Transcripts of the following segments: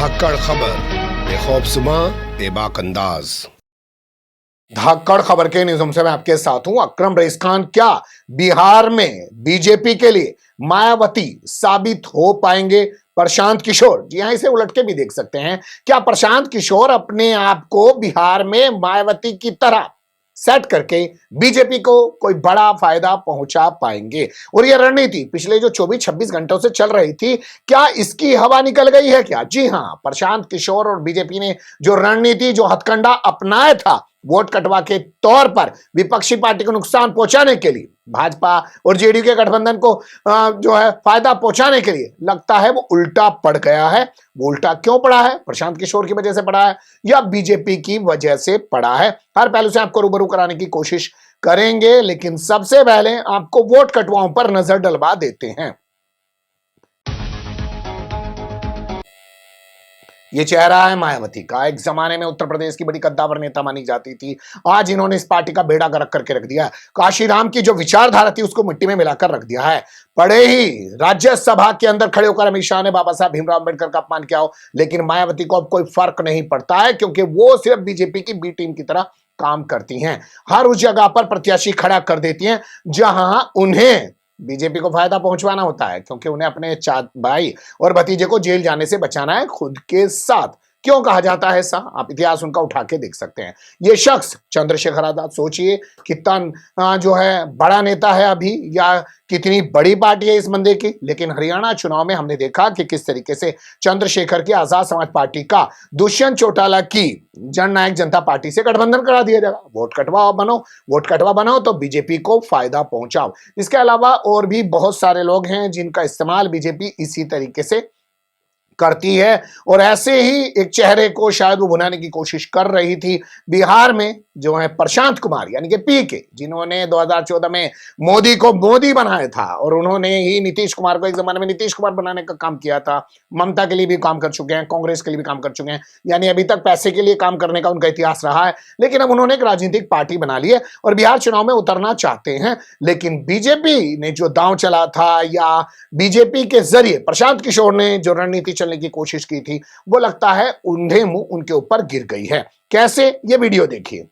धाकड़ खबर बेखौफजुमा बेबाक अंदाज। धाकड़ खबर के न्यूज़ से मैं आपके साथ हूं अकरम रईस खान। क्या बिहार में बीजेपी के लिए मायावती साबित हो पाएंगे प्रशांत किशोर? जी हां, इसे उलट के भी देख सकते हैं। क्या प्रशांत किशोर अपने आप को बिहार में मायावती की तरह सेट करके बीजेपी को कोई बड़ा फायदा पहुंचा पाएंगे? और यह रणनीति पिछले जो 24-26 घंटों से चल रही थी, क्या इसकी हवा निकल गई है क्या? जी हां, प्रशांत किशोर और बीजेपी ने जो रणनीति, जो हथकंडा अपनाया था वोट कटवा के तौर पर विपक्षी पार्टी को नुकसान पहुंचाने के लिए, भाजपा और जेडीयू के गठबंधन को जो है फायदा पहुंचाने के लिए, लगता है वो उल्टा पड़ गया है। वो उल्टा क्यों पड़ा है? प्रशांत किशोर की वजह से पड़ा है या बीजेपी की वजह से पड़ा है? हर पहलू से आपको रूबरू कराने की कोशिश करेंगे, लेकिन सबसे पहले आपको वोट कटवाओं पर नजर डलवा देते हैं। ये चेहरा है मायावती का। एक जमाने में उत्तर प्रदेश की बड़ी कद्दावर नेता मानी जाती थी। आज इन्होंने इस पार्टी का बेड़ा गर्क करके रख दिया है। काशीराम की जो विचारधारा थी उसको मिट्टी में मिलाकर रख दिया है। पड़े ही राज्यसभा के अंदर खड़े होकर अमित शाह ने बाबा साहब भीमराव अंबेडकर का अपमान किया हो, लेकिन मायावती को अब कोई फर्क नहीं पड़ता है, क्योंकि वो सिर्फ बीजेपी की बी टीम की तरह काम करती हैं। हर उस जगह पर प्रत्याशी खड़ा कर देती हैं जहां उन्हें बीजेपी को फायदा पहुंचवाना होता है, क्योंकि उन्हें अपने भाई और भतीजे को जेल जाने से बचाना है खुद के साथ। क्यों कहा जाता है ऐसा? आप इतिहास उनका उठा के देख सकते हैं। ये शख्स चंद्रशेखर आजाद, सोचिए कितना जो है बड़ा नेता है अभी, या कितनी बड़ी पार्टी है इस बंदे की। लेकिन हरियाणा चुनाव में हमने देखा कि किस तरीके से चंद्रशेखर की आजाद समाज पार्टी का दुष्यंत चौटाला की जननायक जनता पार्टी से गठबंधन करा दिया जाएगा। वोट कटवा बनाओ तो बीजेपी को फायदा पहुंचाओ। इसके अलावा और भी बहुत सारे लोग हैं जिनका इस्तेमाल बीजेपी इसी तरीके से करती है, और ऐसे ही एक चेहरे को शायद वो बनाने की कोशिश कर रही थी बिहार में, जो है प्रशांत कुमार यानी कि पीके, जिन्होंने 2014 में मोदी को मोदी बनाया था, और उन्होंने ही नीतीश कुमार को एक जमाने में नीतीश कुमार बनाने का काम किया था। ममता के लिए भी काम कर चुके हैं, कांग्रेस के लिए भी काम कर चुके हैं, यानी अभी तक पैसे के लिए काम करने का उनका इतिहास रहा है। लेकिन अब उन्होंने एक राजनीतिक पार्टी बना ली है और बिहार चुनाव में उतरना चाहते हैं। लेकिन बीजेपी ने जो दांव चला था, या बीजेपी के जरिए प्रशांत किशोर ने जो रणनीति चलने की कोशिश की थी, वो लगता है उन्हें मुंह उनके ऊपर गिर गई है। कैसे? ये वीडियो देखिए।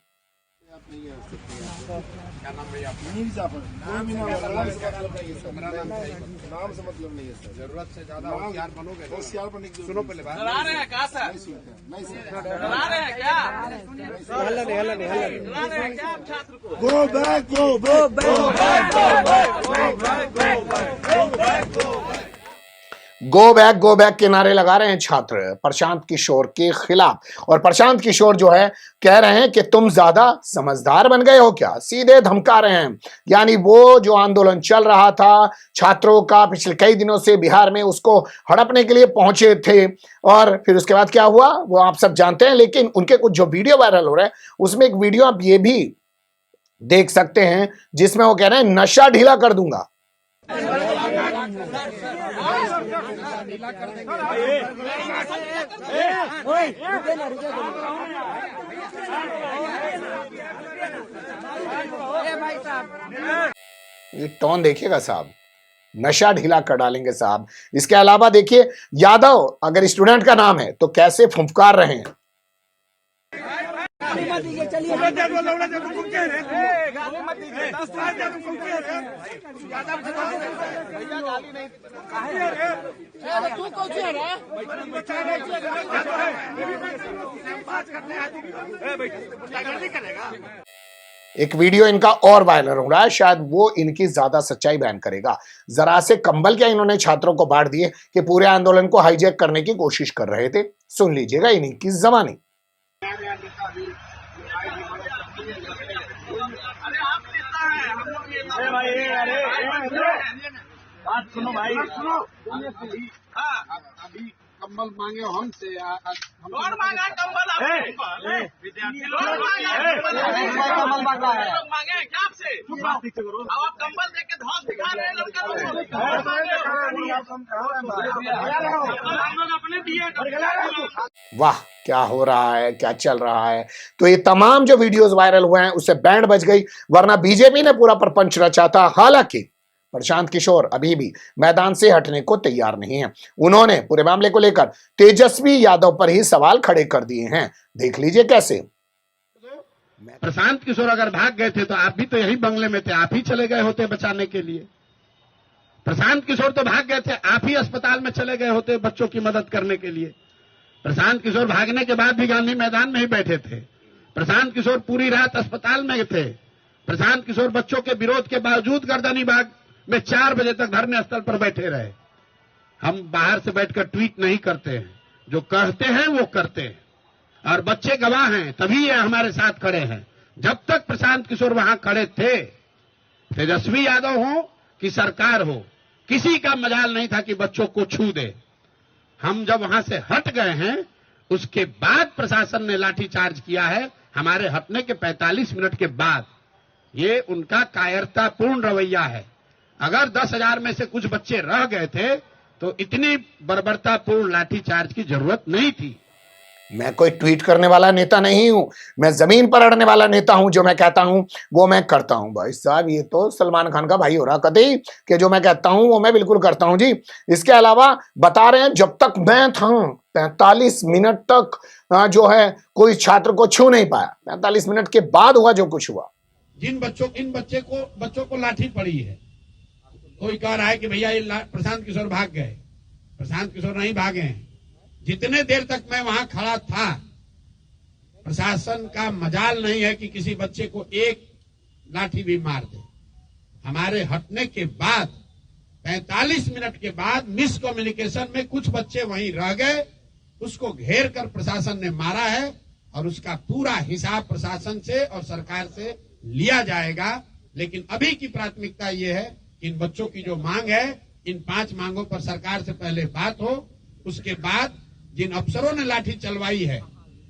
नाम से मतलब नहीं है सर। जरूरत से ज्यादा होशियार बनोगे, होशियार बनने की सुनो पहले बात। डरा रहे हैं क्या सर? नहीं सर, डरा रहे हैं क्या? हल्ला नहीं डरा रहे हैं क्या आप छात्र को? Go back, go back, go back, go back, go back, go back, go back. Go back के नारे लगा रहे हैं छात्र प्रशांत किशोर के खिलाफ। और प्रशांत किशोर जो है कह रहे हैं कि तुम ज्यादा समझदार बन गए हो क्या? सीधे धमका रहे हैं। यानी वो जो आंदोलन चल रहा था छात्रों का पिछले कई दिनों से बिहार में, उसको हड़पने के लिए पहुंचे थे, और फिर उसके बाद क्या हुआ वो आप सब जानते हैं। लेकिन उनके कुछ जो वीडियो वायरल हो रहा है, उसमें एक वीडियो आप ये भी देख सकते हैं जिसमें वो कह रहे हैं नशा ढीला कर दूंगा। ये टोन देखिएगा साहब, नशा ढीला कर डालेंगे साहब। इसके अलावा देखिए यादव अगर स्टूडेंट का नाम है तो कैसे फुंफकार रहे हैं। एक वीडियो इनका और वायरल हो रहा है, शायद वो इनकी ज्यादा सच्चाई बयान करेगा। जरा से कंबल क्या इन्होंने छात्रों को बांट दिए कि पूरे आंदोलन को हाईजैक करने की कोशिश कर रहे थे। सुन लीजिएगा इन्हीं की जबानी। बात सुनो भाई, सुनो। अभी कंबल मांगे हमसे, कौन मांगा कंबल? विद्यार्थी लोग कंबल मांगा है, लोग मांगे हैं क्या आपसे? अब आप कंबल देख के धौस दिखा रहे हैं लड़का लोग अपने दिए। वाह, क्या हो रहा है, क्या चल रहा है? तो ये तमाम जो वीडियोस वायरल हुए हैं उससे बैंड बज गई, वरना बीजेपी ने पूरा प्रपंच रचा था। हालांकि प्रशांत किशोर अभी भी मैदान से हटने को तैयार नहीं है। उन्होंने पूरे मामले को लेकर तेजस्वी यादव पर ही सवाल खड़े कर दिए हैं। देख लीजिए कैसे। प्रशांत किशोर अगर भाग गए थे तो आप भी तो यही बंगले में थे, आप ही चले गए होते बचाने के लिए। प्रशांत किशोर तो भाग गए थे, आप ही अस्पताल में चले गए होते बच्चों की मदद करने के लिए। प्रशांत किशोर भागने के बाद भी गांधी मैदान में ही बैठे थे। प्रशांत किशोर पूरी रात अस्पताल में थे। प्रशांत किशोर बच्चों के विरोध के बावजूद गर्दनी बाग में 4 बजे तक धरने स्थल पर बैठे रहे। हम बाहर से बैठकर ट्वीट नहीं करते हैं, जो कहते हैं वो करते हैं, और बच्चे गवाह हैं, तभी ये हमारे साथ खड़े हैं। जब तक प्रशांत किशोर वहां खड़े थे, तेजस्वी यादव हो कि सरकार हो, किसी का मजाल नहीं था कि बच्चों को छू दे। हम जब वहां से हट गए हैं, उसके बाद प्रशासन ने लाठीचार्ज किया है। हमारे हटने के 45 मिनट के बाद ये उनका कायरतापूर्ण रवैया है। अगर 10,000 में से कुछ बच्चे रह गए थे तो इतनी बर्बरतापूर्ण लाठीचार्ज की जरूरत नहीं थी। मैं कोई ट्वीट करने वाला नेता नहीं हूं, मैं जमीन पर अड़ने वाला नेता हूं। जो मैं कहता हूं वो मैं करता हूं। भाई साहब, ये तो सलमान खान का भाई हो रहा कतई कि जो मैं कहता हूं वो मैं बिल्कुल करता हूं जी। इसके अलावा बता रहे हैं, जब तक मैं था 45 मिनट तक जो है कोई छात्र को छू नहीं पाया। 45 मिनट के बाद हुआ जो कुछ हुआ। इन बच्चों को लाठी पड़ी है। कोई कह रहा है कि भैया ये प्रशांत किशोर भाग गए। प्रशांत किशोर नहीं भागे हैं। जितने देर तक मैं वहां खड़ा था, प्रशासन का मजाल नहीं है कि किसी बच्चे को एक लाठी भी मार दे। हमारे हटने के बाद 45 मिनट के बाद मिस कम्युनिकेशन में कुछ बच्चे वहीं रह गए, उसको घेर कर प्रशासन ने मारा है, और उसका पूरा हिसाब प्रशासन से और सरकार से लिया जाएगा। लेकिन अभी की प्राथमिकता ये है कि इन बच्चों की जो मांग है, इन 5 मांगों पर सरकार से पहले बात हो। उसके बाद जिन अफसरों ने लाठी चलवाई है,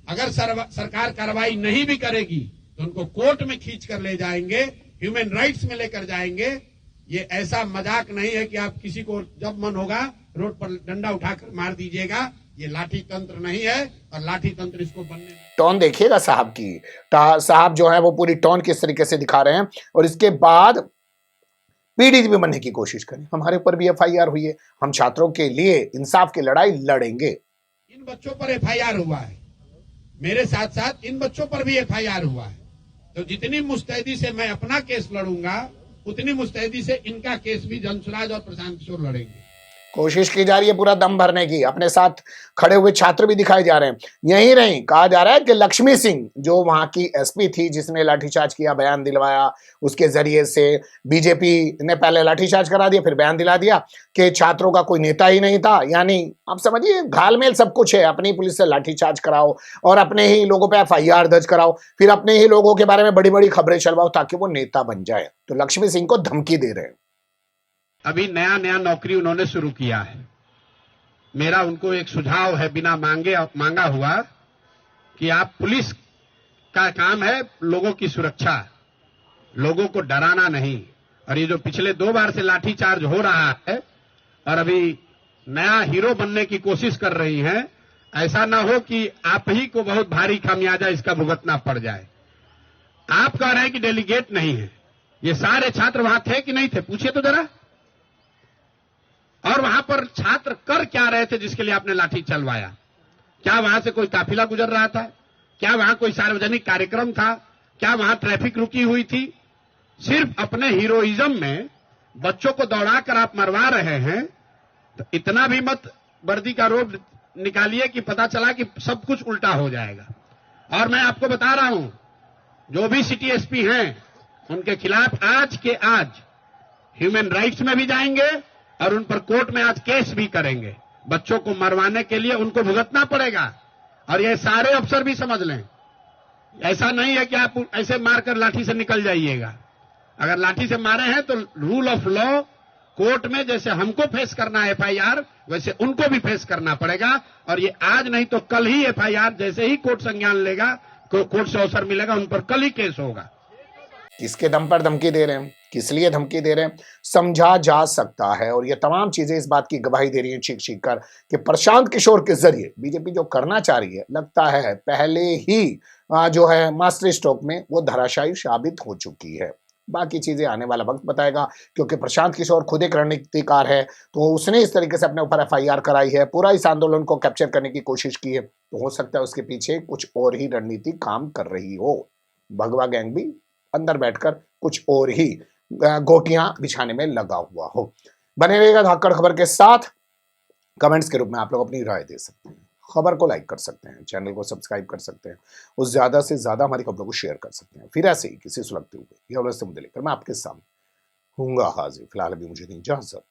अगर सरकार कार्रवाई नहीं भी करेगी तो उनको कोर्ट में खींच कर ले जाएंगे, ह्यूमन राइट्स में लेकर जाएंगे। ये ऐसा मजाक नहीं है कि आप किसी को जब मन होगा रोड पर डंडा उठाकर मार दीजिएगा। ये लाठी तंत्र नहीं है, और लाठी तंत्र इसको बनने टोन देखिएगा साहब की। साहब जो है वो पूरी टोन किस तरीके से दिखा रहे हैं। और इसके बाद पीडीपी बनने की कोशिश करें। हमारे ऊपर भी एफआईआर हुई है, हम छात्रों के लिए इंसाफ की लड़ाई लड़ेंगे। इन बच्चों पर एफआईआर हुआ है, मेरे साथ साथ इन बच्चों पर भी एफआईआर हुआ है। तो जितनी मुस्तैदी से मैं अपना केस लड़ूंगा, उतनी मुस्तैदी से इनका केस भी जनसुराज और प्रशांत किशोर लड़ेंगे। कोशिश की जा रही है पूरा दम भरने की। अपने साथ खड़े हुए छात्र भी दिखाए जा रहे हैं। यही नहीं, कहा जा रहा है कि लक्ष्मी सिंह जो वहां की एसपी थी, जिसने लाठीचार्ज किया, बयान दिलवाया, उसके जरिए से बीजेपी ने पहले लाठीचार्ज करा दिया, फिर बयान दिला दिया कि छात्रों का कोई नेता ही नहीं था। यानी आप समझिए घालमेल सब कुछ है। अपनी पुलिस से लाठीचार्ज कराओ और अपने ही लोगों पे एफआईआर दर्ज कराओ, फिर अपने ही लोगों के बारे में बड़ी बड़ी खबरें चलवाओ ताकि वो नेता बन जाए। तो लक्ष्मी सिंह को धमकी दे रहे हैं। अभी नया नौकरी उन्होंने शुरू किया है। मेरा उनको एक सुझाव है, बिना मांगा हुआ, कि आप पुलिस का काम है लोगों की सुरक्षा, लोगों को डराना नहीं। और ये जो पिछले 2 बार से लाठीचार्ज हो रहा है और अभी नया हीरो बनने की कोशिश कर रही हैं, ऐसा ना हो कि आप ही को बहुत भारी खामियाजा इसका भुगतना पड़ जाए। आप कह रहे हैं कि डेलीगेट नहीं है। ये सारे छात्र वहां थे कि नहीं थे? पूछिए तो जरा। और वहां पर छात्र कर क्या रहे थे जिसके लिए आपने लाठी चलवाया? क्या वहां से कोई काफिला गुजर रहा था? क्या वहां कोई सार्वजनिक कार्यक्रम था? क्या वहां ट्रैफिक रुकी हुई थी? सिर्फ अपने हीरोइज्म में बच्चों को दौड़ाकर आप मरवा रहे हैं। तो इतना भी मत वर्दी का रोब निकालिए कि पता चला कि सब कुछ उल्टा हो जाएगा। और मैं आपको बता रहा हूं, जो भी सिटी एसपी हैं, उनके खिलाफ आज के आज ह्यूमन राइट्स में भी जाएंगे और उन पर कोर्ट में आज केस भी करेंगे। बच्चों को मरवाने के लिए उनको भुगतना पड़ेगा। और ये सारे अफसर भी समझ लें, ऐसा नहीं है कि आप ऐसे मारकर लाठी से निकल जाइएगा। अगर लाठी से मारे हैं तो रूल ऑफ लॉ, कोर्ट में जैसे हमको फेस करना है एफआईआर, वैसे उनको भी फेस करना पड़ेगा। और ये आज नहीं तो कल ही एफआईआर, जैसे ही कोर्ट संज्ञान लेगा, कोर्ट से अवसर मिलेगा, उन पर कल ही केस होगा। किसके दम पर धमकी दे रहे हैं, किस लिए धमकी दे रहे हैं, समझा जा सकता है। और ये तमाम चीजें इस बात की गवाही दे रही हैं चीख चीख कर कि प्रशांत किशोर के जरिए बीजेपी जो करना चाह रही है, लगता है पहले ही जो है मास्टर स्ट्रोक में वो धराशायी साबित हो चुकी है। बाकी चीजें आने वाला वक्त बताएगा, क्योंकि प्रशांत किशोर खुद एक रणनीतिकार है, तो उसने इस तरीके से अपने ऊपर एफआईआर कराई है, पूरा इस आंदोलन को कैप्चर करने की कोशिश की है, तो हो सकता है उसके पीछे कुछ और ही रणनीति काम कर रही हो। भगवा गैंग भी अंदर बैठकर कुछ और ही गोटियां बिछाने में लगा हुआ हो। बने रहेगा धाकड़ खबर के साथ। कमेंट्स के रूप में आप लोग अपनी राय दे सकते हैं, खबर को लाइक कर सकते हैं, चैनल को सब्सक्राइब कर सकते हैं, उस ज्यादा से ज्यादा हमारी खबरों को शेयर कर सकते हैं। फिर ऐसे ही किसी सुलगते हुए या उलझते मुद्दे लेकर मैं आपके सामने हूँगा हाजिर। फिलहाल अभी मुझे नहीं इजाजत।